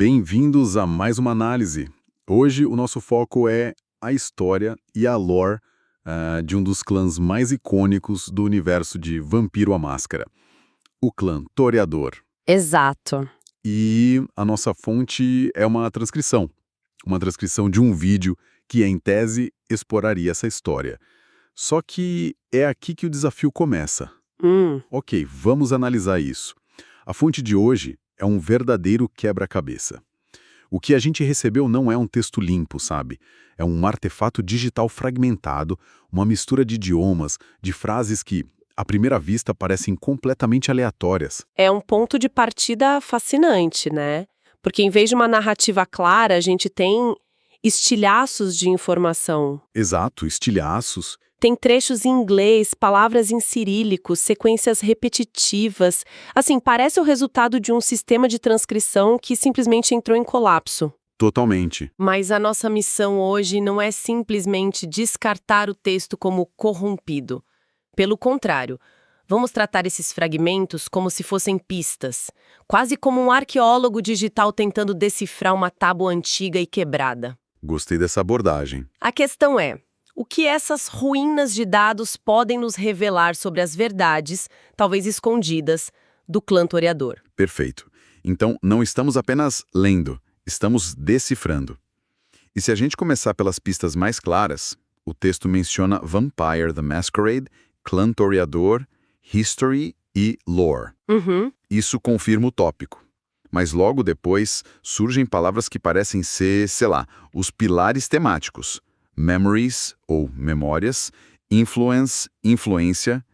Bem-vindos a mais uma análise. Hoje o nosso foco é a história e a lore de um dos clãs mais icônicos do universo de Vampiro à Máscara, o clã Toreador. Exato. E a nossa fonte é uma transcrição de um vídeo que, em tese, exploraria essa história. Só que é aqui que o desafio começa. Ok, vamos analisar isso. A fonte de hoje é um verdadeiro quebra-cabeça. O que a gente recebeu não é um texto limpo, sabe? É um artefato digital fragmentado, uma mistura de idiomas, de frases que, à primeira vista, parecem completamente aleatórias. É um ponto de partida fascinante, né? Porque em vez de uma narrativa clara, a gente tem estilhaços de informação. Exato, estilhaços. Tem trechos em inglês, palavras em cirílico, sequências repetitivas. Assim, parece o resultado de um sistema de transcrição que simplesmente entrou em colapso. Totalmente. Mas a nossa missão hoje não é simplesmente descartar o texto como corrompido. Pelo contrário, vamos tratar esses fragmentos como se fossem pistas, quase como um arqueólogo digital tentando decifrar uma tábua antiga e quebrada. Gostei dessa abordagem. A questão é: o que essas ruínas de dados podem nos revelar sobre as verdades, talvez escondidas, do clã Toreador? Perfeito. Então, não estamos apenas lendo, estamos decifrando. E se a gente começar pelas pistas mais claras, o texto menciona Vampire the Masquerade, Clã Toreador, History e Lore. Isso confirma o tópico. Mas logo depois surgem palavras que parecem ser, sei lá, os pilares temáticos. Memories, ou memórias, influence, influência,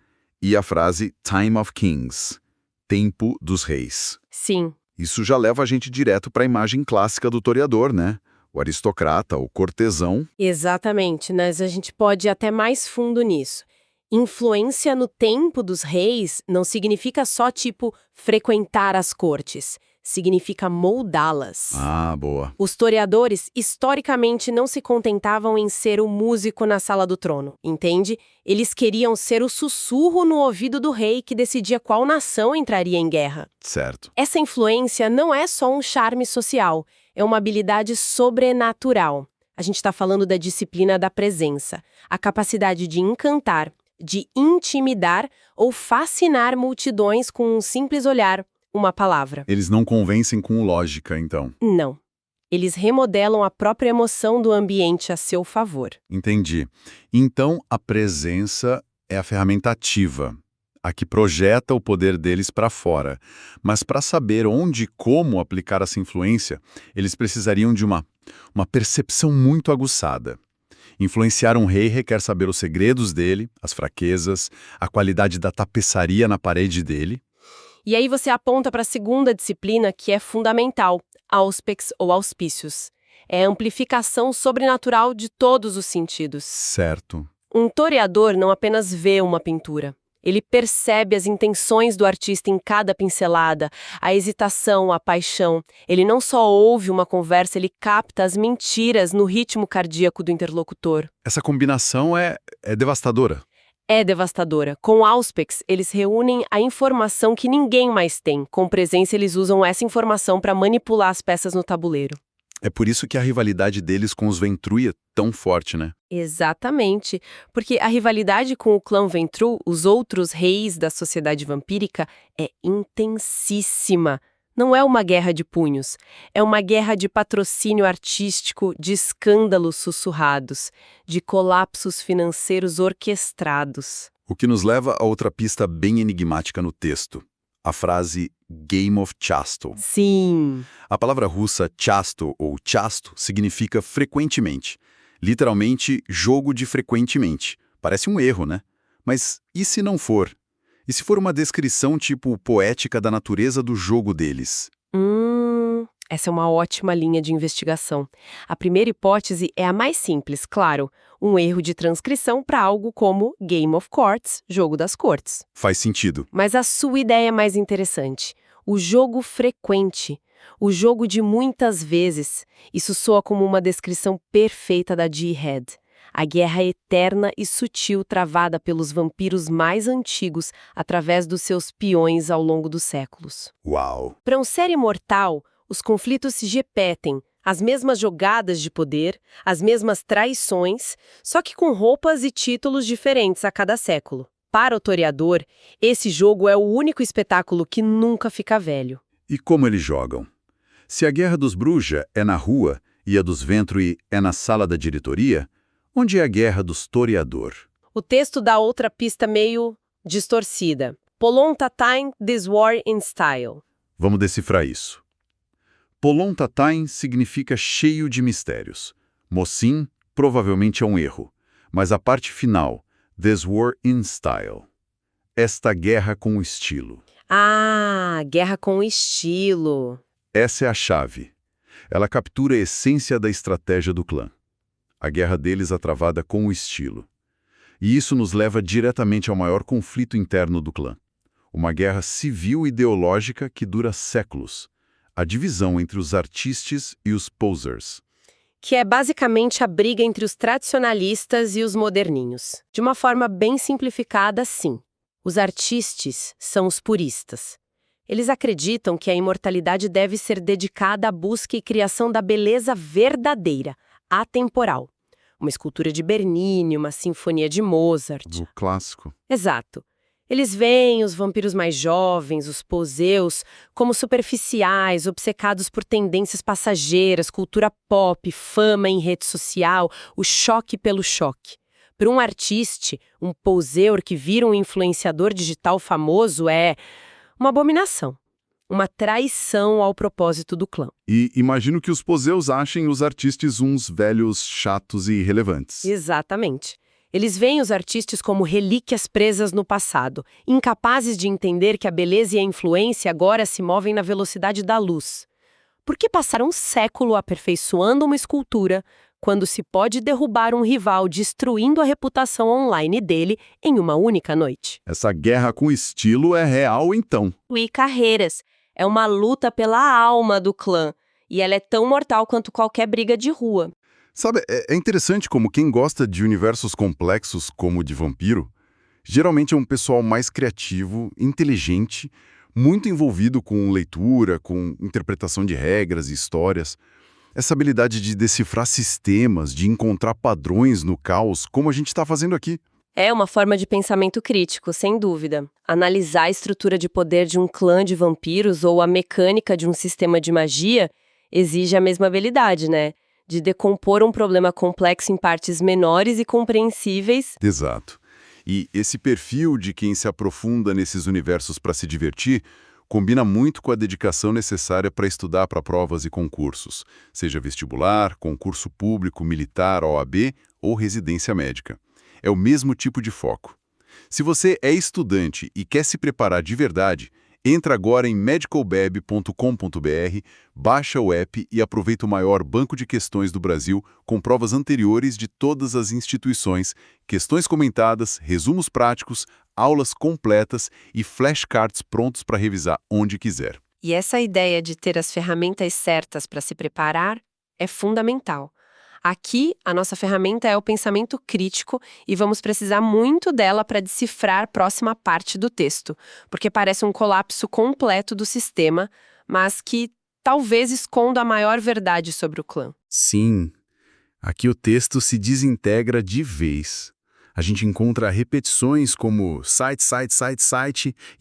e a frase Time of Kings, tempo dos reis. Sim. Isso já leva a gente direto para a imagem clássica do toreador, né? O aristocrata, o cortesão. Exatamente, mas a gente pode ir até mais fundo nisso. Influência no tempo dos reis não significa só, tipo, frequentar as cortes. Significa moldá-las. Ah, boa. Os toreadores, historicamente, não se contentavam em ser o músico na sala do trono, entende? Eles queriam ser o sussurro no ouvido do rei que decidia qual nação entraria em guerra. Certo. Essa influência não é só um charme social, é uma habilidade sobrenatural. A gente está falando da disciplina da presença, a capacidade de encantar, de intimidar ou fascinar multidões com um simples olhar, uma palavra. Eles não convencem com lógica, então. Não. Eles remodelam a própria emoção do ambiente a seu favor. Entendi. Então, a presença é a ferramenta ativa, a que projeta o poder deles para fora. Mas para saber onde e como aplicar essa influência, eles precisariam de uma percepção muito aguçada. Influenciar um rei requer saber os segredos dele, as fraquezas, a qualidade da tapeçaria na parede dele. E aí você aponta para a segunda disciplina que é fundamental, Auspex ou auspícios. É a amplificação sobrenatural de todos os sentidos. Certo. Um toreador não apenas vê uma pintura. Ele percebe as intenções do artista em cada pincelada, a hesitação, a paixão. Ele não só ouve uma conversa, ele capta as mentiras no ritmo cardíaco do interlocutor. Essa combinação é devastadora. É devastadora. Com Auspex, eles reúnem a informação que ninguém mais tem. Com presença, eles usam essa informação para manipular as peças no tabuleiro. É por isso que a rivalidade deles com os Ventru é tão forte, né? Exatamente. Porque a rivalidade com o clã Ventru, os outros reis da sociedade vampírica, é intensíssima. Não é uma guerra de punhos, é uma guerra de patrocínio artístico, de escândalos sussurrados, de colapsos financeiros orquestrados. O que nos leva a outra pista bem enigmática no texto, a frase Game of Chasto. Sim. A palavra russa chasto ou chasto significa frequentemente, literalmente jogo de frequentemente. Parece um erro, né? Mas e se não for? E se for uma descrição tipo poética da natureza do jogo deles? Essa é uma ótima linha de investigação. A primeira hipótese é a mais simples, claro. Um erro de transcrição para algo como Game of Courts, jogo das cortes. Faz sentido. Mas a sua ideia é mais interessante. O jogo frequente. O jogo de muitas vezes. Isso soa como uma descrição perfeita da Jihad. A guerra eterna e sutil travada pelos vampiros mais antigos através dos seus peões ao longo dos séculos. Uau! Para um ser imortal, Os conflitos se repetem, as mesmas jogadas de poder, as mesmas traições, só que com roupas e títulos diferentes a cada século. Para o toreador, esse jogo é o único espetáculo que nunca fica velho. E como eles jogam? Se a guerra dos Bruja é na rua e a dos Ventru é na sala da diretoria, onde é a guerra dos toreador? O texto dá outra pista meio distorcida. Polontatain this war in style. Vamos decifrar isso. Polontatain significa cheio de mistérios. Mocin provavelmente é um erro. Mas a parte final, this war in style. Esta guerra com estilo. Ah, guerra com estilo. Essa é a chave. Ela captura a essência da estratégia do clã. A guerra deles é travada com o estilo. E isso nos leva diretamente ao maior conflito interno do clã. Uma guerra civil-ideológica que dura séculos. A divisão entre os artistas e os posers. Que é basicamente a briga entre os tradicionalistas e os moderninhos. De uma forma bem simplificada, sim. Os artistas são os puristas. Eles acreditam que a imortalidade deve ser dedicada à busca e criação da beleza verdadeira, atemporal. Uma escultura de Bernini, uma sinfonia de Mozart. Do clássico. Exato. Eles veem os vampiros mais jovens, os poseus, como superficiais, obcecados por tendências passageiras, cultura pop, fama em rede social, o choque pelo choque. Para um artista, um poseur que vira um influenciador digital famoso é uma abominação, uma traição ao propósito do clã. E imagino que os poseus achem os artistas uns velhos chatos e irrelevantes. Exatamente. Eles veem os artistas como relíquias presas no passado, incapazes de entender que a beleza e a influência agora se movem na velocidade da luz. Por que passar um século aperfeiçoando uma escultura quando se pode derrubar um rival destruindo a reputação online dele em uma única noite? Essa guerra com estilo é real, então. E carreiras. É uma luta pela alma do clã, e ela é tão mortal quanto qualquer briga de rua. Sabe, é interessante como quem gosta de universos complexos como o de vampiro, geralmente é um pessoal mais criativo, inteligente, muito envolvido com leitura, com interpretação de regras e histórias. Essa habilidade de decifrar sistemas, de encontrar padrões no caos, como a gente está fazendo aqui. É uma forma de pensamento crítico, sem dúvida. Analisar a estrutura de poder de um clã de vampiros ou a mecânica de um sistema de magia exige a mesma habilidade, né? De decompor um problema complexo em partes menores e compreensíveis. Exato. E esse perfil de quem se aprofunda nesses universos para se divertir combina muito com a dedicação necessária para estudar para provas e concursos, seja vestibular, concurso público, militar, OAB ou residência médica. É o mesmo tipo de foco. Se você é estudante e quer se preparar de verdade, entra agora em medicalbeb.com.br, baixa o app e aproveita o maior banco de questões do Brasil com provas anteriores de todas as instituições, questões comentadas, resumos práticos, aulas completas e flashcards prontos para revisar onde quiser. E essa ideia de ter as ferramentas certas para se preparar é fundamental. Aqui, a nossa ferramenta é o pensamento crítico e vamos precisar muito dela para decifrar a próxima parte do texto, porque parece um colapso completo do sistema, mas que talvez esconda a maior verdade sobre o clã. Sim, aqui o texto se desintegra de vez. A gente encontra repetições como site,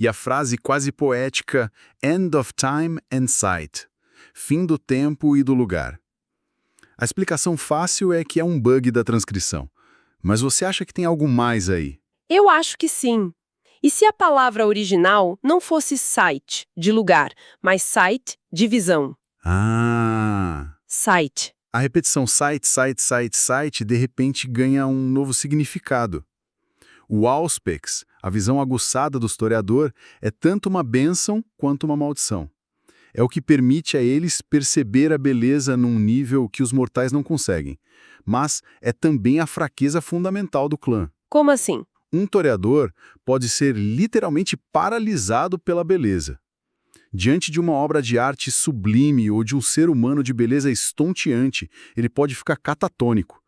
e a frase quase poética end of time and site, fim do tempo e do lugar. A explicação fácil é que é um bug da transcrição. Mas você acha que tem algo mais aí? Eu acho que sim. E se a palavra original não fosse site, de lugar, mas site, de visão? Ah! Site. A repetição site, de repente ganha um novo significado. O auspex, a visão aguçada do historiador, é tanto uma bênção quanto uma maldição. É o que permite a eles perceber a beleza num nível que os mortais não conseguem. Mas é também a fraqueza fundamental do clã. Como assim? Um toreador pode ser literalmente paralisado pela beleza. Diante de uma obra de arte sublime ou de um ser humano de beleza estonteante, ele pode ficar catatônico,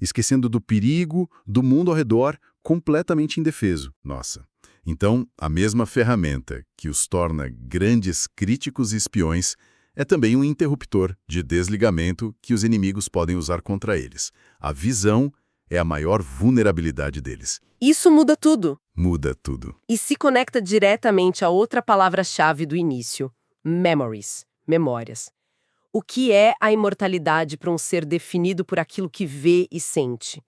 esquecendo do perigo, do mundo ao redor, completamente indefeso. Nossa. Então, a mesma ferramenta que os torna grandes críticos e espiões é também um interruptor de desligamento que os inimigos podem usar contra eles. A visão é a maior vulnerabilidade deles. Isso muda tudo. Muda tudo. E se conecta diretamente a outra palavra-chave do início: memories, memórias. O que é a imortalidade para um ser definido por aquilo que vê e sente?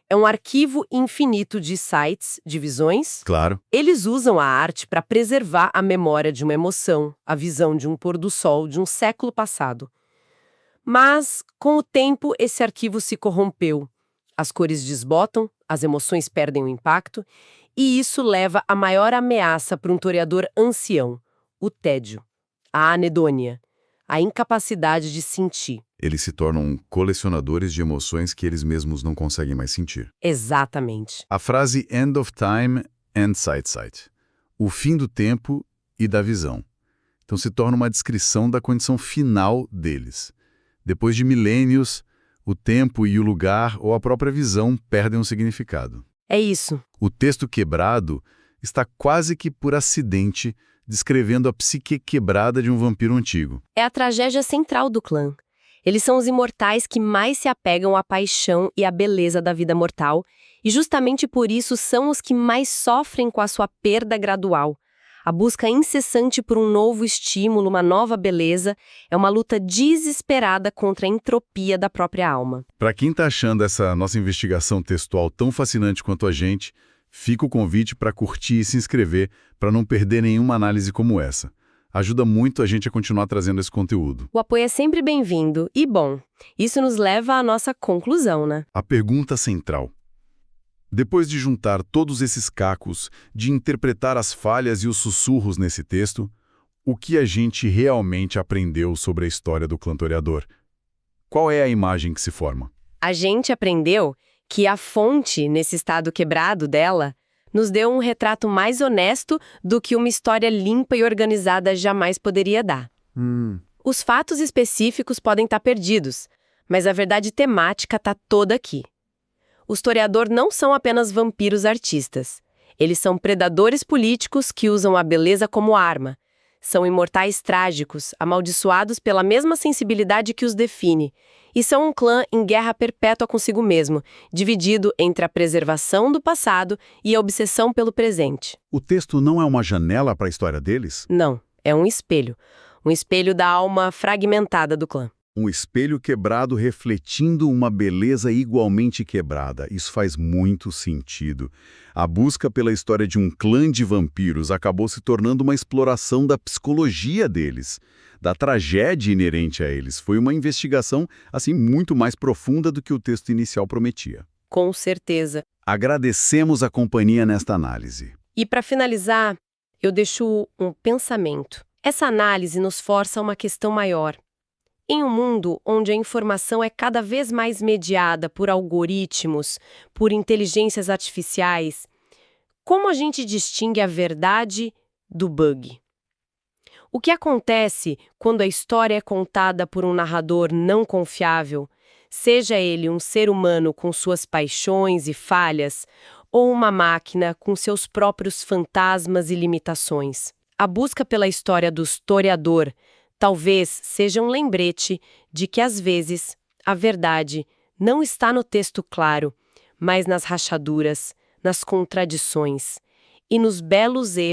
É um arquivo infinito de sites, de visões. Claro. Eles usam a arte para preservar a memória de uma emoção, a visão de um pôr do sol de um século passado. Mas, com o tempo, esse arquivo se corrompeu. As cores desbotam, as emoções perdem o impacto, e isso leva à maior ameaça para um toreador ancião: o tédio, a anedônia, a incapacidade de sentir. Eles se tornam colecionadores de emoções que eles mesmos não conseguem mais sentir. Exatamente. A frase end of time and sight. O fim do tempo e da visão. Então se torna uma descrição da condição final deles. Depois de milênios, o tempo e o lugar ou a própria visão perdem o significado. É isso. O texto quebrado está quase que por acidente descrevendo a psique quebrada de um vampiro antigo. É a tragédia central do clã. Eles são os imortais que mais se apegam à paixão e à beleza da vida mortal, e justamente por isso são os que mais sofrem com a sua perda gradual. A busca incessante por um novo estímulo, uma nova beleza, é uma luta desesperada contra a entropia da própria alma. Para quem está achando essa nossa investigação textual tão fascinante quanto a gente, fica o convite para curtir e se inscrever para não perder nenhuma análise como essa. Ajuda muito a gente a continuar trazendo esse conteúdo. O apoio é sempre bem-vindo e bom. Isso nos leva à nossa conclusão, né? A pergunta central. Depois de juntar todos esses cacos, de interpretar as falhas e os sussurros nesse texto, o que a gente realmente aprendeu sobre a história do clã toreador? Qual é a imagem que se forma? A gente aprendeu que a fonte, nesse estado quebrado dela, nos deu um retrato mais honesto do que uma história limpa e organizada jamais poderia dar. Os fatos específicos podem estar perdidos, mas a verdade temática está toda aqui. Os toreador não são apenas vampiros artistas. Eles são predadores políticos que usam a beleza como arma. São imortais trágicos, amaldiçoados pela mesma sensibilidade que os define. E são um clã em guerra perpétua consigo mesmo, dividido entre a preservação do passado e a obsessão pelo presente. O texto não é uma janela para a história deles? Não, é um espelho. Um espelho da alma fragmentada do clã. Um espelho quebrado refletindo uma beleza igualmente quebrada. Isso faz muito sentido. A busca pela história de um clã de vampiros acabou se tornando uma exploração da psicologia deles, da tragédia inerente a eles. Foi uma investigação, assim, muito mais profunda do que o texto inicial prometia. Com certeza. Agradecemos a companhia nesta análise. E para finalizar, eu deixo um pensamento. Essa análise nos força a uma questão maior. Em um mundo onde a informação é cada vez mais mediada por algoritmos, por inteligências artificiais, como a gente distingue a verdade do bug? O que acontece quando a história é contada por um narrador não confiável, seja ele um ser humano com suas paixões e falhas, ou uma máquina com seus próprios fantasmas e limitações? A busca pela história do historiador talvez seja um lembrete de que, às vezes, a verdade não está no texto claro, mas nas rachaduras, nas contradições e nos belos erros